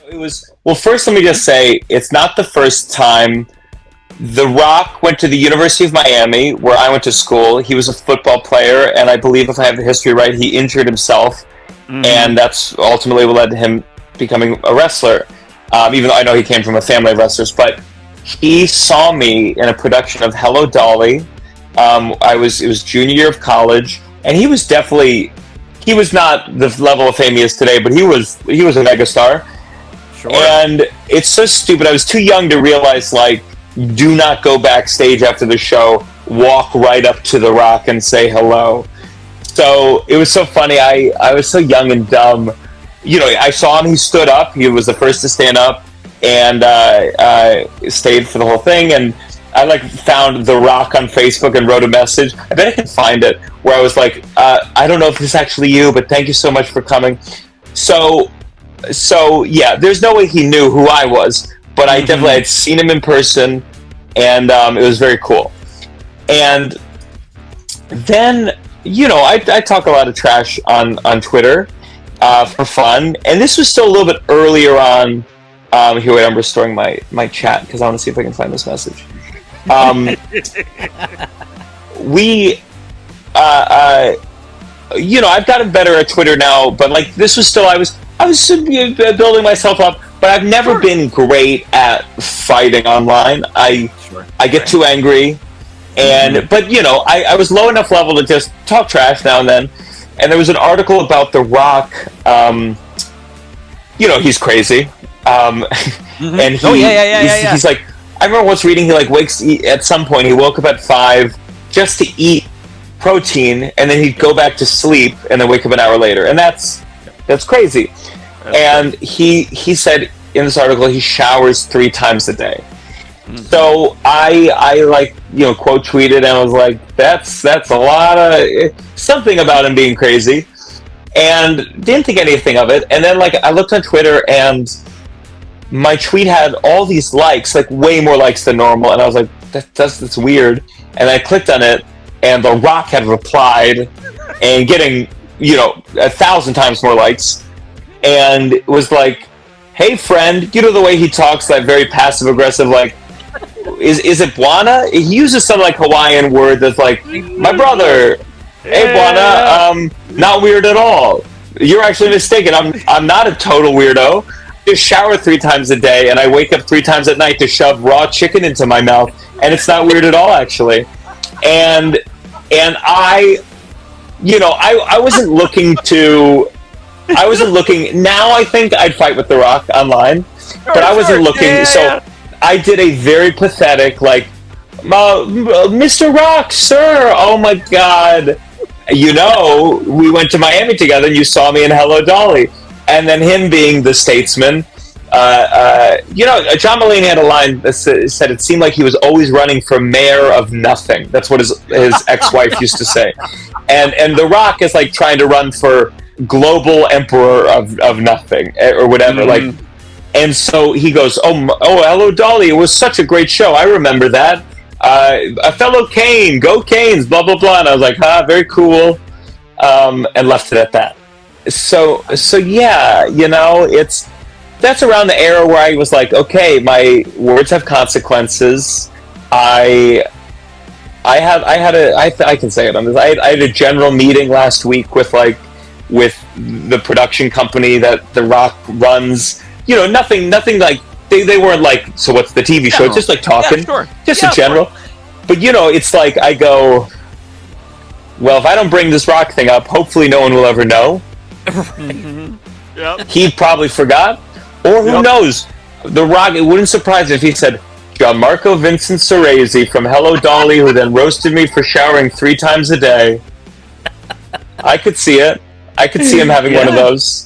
It was, well, first let me just say, it's not the first time. The Rock went to the University of Miami, where I went to school. He was a football player, and I believe, if I have the history right, he injured himself, and that's ultimately what led to him becoming a wrestler. Even though I know he came from a family of wrestlers, but he saw me in a production of Hello Dolly. It was junior year of college, and he was not the level of fame he is today, but he was a megastar. Sure. And it's so stupid. I was too young to realize, like, do not go backstage after the show. Walk right up to The Rock and say hello. So it was so funny. I was so young and dumb. You know, I saw him. He stood up. He was the first to stand up, and stayed for the whole thing. And I found The Rock on Facebook and wrote a message. I bet I can find it, where I was like, I don't know if this is actually you, but thank you so much for coming. So yeah, there's no way he knew who I was, but I definitely had seen him in person, and it was very cool. And then, you know, I talk a lot of trash on Twitter for fun, and this was still a little bit earlier on. Here, wait, I'm restoring my chat because I want to see if I can find this message. You know, I've gotten better at Twitter now, but like this was still, I was building myself up, but I've never been great at fighting online. I get too angry, and but you know, I was low enough level to just talk trash now and then. And there was an article about The Rock. You know, he's crazy, and he's like, I remember once reading he at some point he woke up at 5 just to eat protein, and then he'd go back to sleep and then wake up an hour later, and that's crazy. And he said in this article he showers 3 times a day. So I quote tweeted and I was like, that's a lot of something about him being crazy, and didn't think anything of it. And then I looked on Twitter and my tweet had all these likes, way more likes than normal, and I was like, that's weird. And I clicked on it, and The Rock had replied and getting 1,000 times more likes, and it was like, hey friend, you know the way he talks, that very passive aggressive, is it Buana? He uses some Hawaiian word that's like, my brother, hey Buana, not weird at all. You're actually mistaken. I'm not a total weirdo. I just shower 3 times a day, and I wake up 3 times at night to shove raw chicken into my mouth, and it's not weird at all, actually. And I wasn't looking to. Now I think I'd fight with The Rock online, but I wasn't looking. So I did a very pathetic, Mr. Rock, sir. Oh my God. We went to Miami together, and you saw me in Hello Dolly. And then him being the statesman, John Mulaney had a line that said it seemed like he was always running for mayor of nothing. That's what his ex-wife used to say. And The Rock is trying to run for global emperor of nothing or whatever. And so he goes, oh, Hello Dolly, it was such a great show. I remember that. A fellow Kane, go Canes, blah blah blah. And I was like, very cool, and left it at that. So yeah, that's around the era where I was like, okay, my words have consequences. I can say it on this. I had a general meeting last week with the production company that The Rock runs. Nothing they weren't so what's the TV show? It's just talking, just in general. But it's I go, well, if I don't bring this Rock thing up, hopefully no one will ever know. Yep. He probably forgot, or who knows? The Rock. It wouldn't surprise me if he said, Gianmarco Vincent Soresi from Hello Dolly, who then roasted me for showering 3 times a day. I could see it. I could see him having one of those.